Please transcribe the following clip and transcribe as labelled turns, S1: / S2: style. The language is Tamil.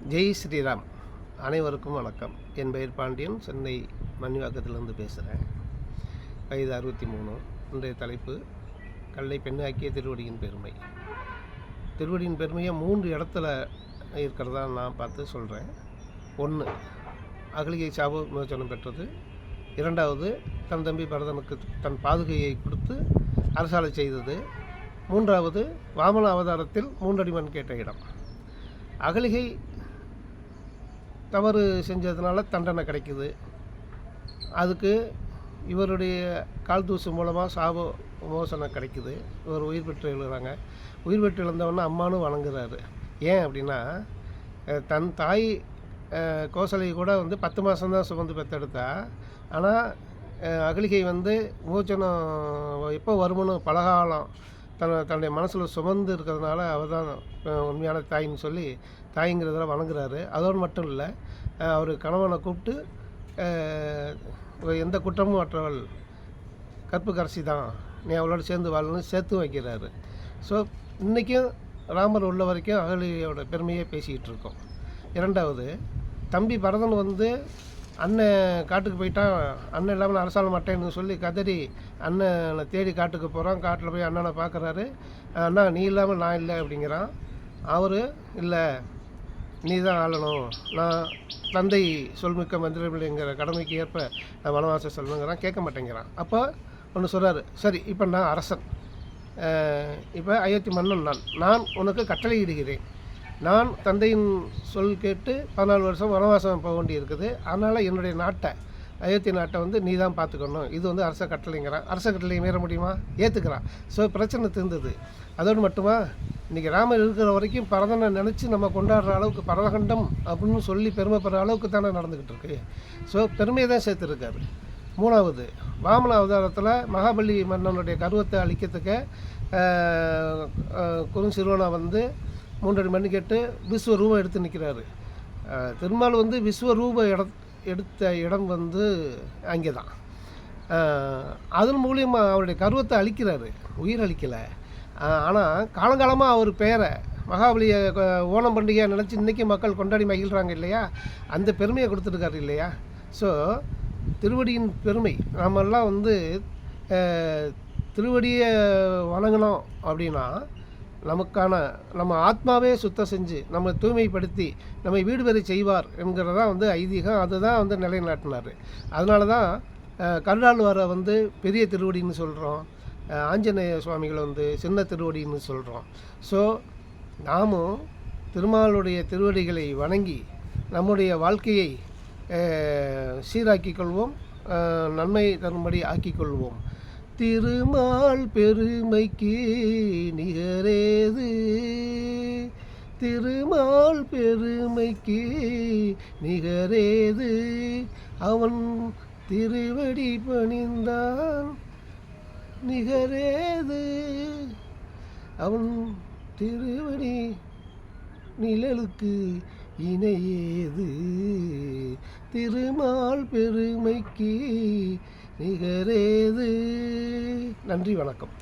S1: ஜெய் ஸ்ரீராம். அனைவருக்கும் வணக்கம். என் பெயர் பாண்டியன். சென்னை மணிவாக்கத்திலிருந்து பேசுகிறேன். வயது 63. இன்றைய தலைப்பு கல்லை பெண்ணாக்கிய திருவடியின் பெருமை. திருவடியின் பெருமையை 3 இடத்துல இருக்கிறதா நான் பார்த்து சொல்கிறேன். 1, அகலிகை சாப விமோசனம் பெற்றது. 2வது, தன் தம்பி பரதனுக்கு தன் பாதுகையை கொடுத்து அரசாலை செய்தது. 3வது, வாமன அவதாரத்தில் 3 அடி மண் கேட்ட இடம். அகலிகை தவறு செஞ்சதுனால தண்டனை கிடைக்குது. அதுக்கு இவருடைய கால் தூசு மூலமாக சாப விமோசனம் கிடைக்குது. இவர் உயிர் பெற்று எழுதுறாங்க. உயிர் பெற்று எழுந்தவொன்னே அம்மானு வணங்குறாரு. ஏன் அப்படின்னா, தன் தாய் கோசலை கூட 10 மாதம்தான் சுமந்து பெற்றெடுத்தா. ஆனால் அகலிகை விமோசனம் எப்போ வருமுன்னு பலகாலம் தன்னுடைய மனசில் சுமந்து இருக்கிறதுனால அவள் தான் உண்மையான தாயின்னு சொல்லி தாய்ங்கிறதுல வணங்குறாரு. அதோடு மட்டும் இல்லை, அவர் கணவனை கூப்பிட்டு எந்த குற்றமும் மற்றவள் கற்பு கரசி தான், நீ அவளோட சேர்ந்து வாழணும்னு சேர்த்து வைக்கிறாரு. ஸோ இன்றைக்கும் ராமர் உள்ள வரைக்கும் அகலிகையோட பெருமையை பேசிக்கிட்டு இருக்கோம். 2வது, தம்பி பரதன் அண்ணன் காட்டுக்கு போயிட்டான், அண்ணன் இல்லாமல் நான் அரசால மாட்டேன்னு சொல்லி கதறி அண்ணனை தேடி காட்டுக்கு போகிறான். காட்டில் போய் அண்ணனை பார்க்குறாரு. அண்ணா நீ இல்லாமல் நான் இல்லை அப்படிங்கிறான். அவர் இல்லை, நீ தான் ஆளணும், நான் தந்தை சொல்மிக்க மந்திரமில்லைங்கிற கடமைக்கு ஏற்ப நான் வனவாசம் சொல்லணுங்கிறான். கேட்க மாட்டேங்கிறான். அப்போ ஒன்று சொல்கிறாரு, சரி இப்போ நான் அரசன், இப்போ அயோத்தி மன்னன், நான் உனக்கு கட்டளை இடுகிறேன். நான் தந்தையின் சொல் கேட்டு 14 வருஷம் வனவாசம் போக வேண்டி இருக்குது. அதனால் என்னுடைய நாட்டை, அயோத்தி நாட்டை நீ தான் பார்த்துக்கணும். இது அரச கட்டளைங்கிறான். அரச கட்டளையை மீற முடியுமா? ஏற்றுக்கிறான். ஸோ பிரச்சனை தீர்ந்தது. அதோடு மட்டுமா, இன்றைக்கி ராமர் இருக்கிற வரைக்கும் பரதனை நினச்சி நம்ம கொண்டாடுற அளவுக்கு, பரதகண்டம் அப்படின்னு சொல்லி பெருமைப்படுற அளவுக்கு தானே நடந்துக்கிட்டு இருக்கு. ஸோ பெருமையை தான் சேர்த்துருக்காரு. 3வது, வாமன அவதாரத்தில் மகாபலி மன்னனுடைய கர்வத்தை அழிக்கிறதுக்கு குறுஞ்சிறுவனை 3 அடி மண் கேட்டு விஸ்வரூபம் எடுத்து நிற்கிறாரு. திருமால் விஸ்வரூபம் எடுத்த இடம் அங்கே தான். அதன் மூலியமாக அவருடைய கர்வத்தை அழிக்கிறாரு, உயிர் அழிக்கலை. ஆனால் காலங்காலமாக அவர் பேரை மகாபலியை ஓணம் பண்டிகையாக நினச்சி இன்றைக்கி மக்கள் கொண்டாடி மகிழ்கிறாங்க இல்லையா, அந்த பெருமையை கொடுத்துருக்காரு இல்லையா. ஸோ திருவடியின் பெருமை, நாமெல்லாம் திருவடியை வணங்கினோம் அப்படின்னா நம்ம ஆத்மாவே சுத்தம் செஞ்சு நம்ம தூய்மைப்படுத்தி நம்மை வீடு வரை செய்வார் என்கிறதான் ஐதீகம். அதுதான் நிலைநாட்டினார். அதனால தான் கருடாழ்வாரை பெரிய திருவடின்னு சொல்கிறோம், ஆஞ்சநேய சுவாமிகளை சின்ன திருவடின்னு சொல்கிறோம். ஸோ நாமும் திருமாலுடைய திருவடிகளை வணங்கி நம்முடைய வாழ்க்கையை சீராக்கிக் கொள்வோம், நன்மை தரும்படி ஆக்கிக்கொள்வோம். திருமால் பெருமைக்கு நிகரேது, திருமால் பெருமைக்கு நிகரேது, அவன் திருவடி பணிந்தான் நிகரேது, அவன் திருவடி நிழலுக்கு இணையேது, திருமால் பெருமைக்கு நிகரேது. நன்றி, வணக்கம்.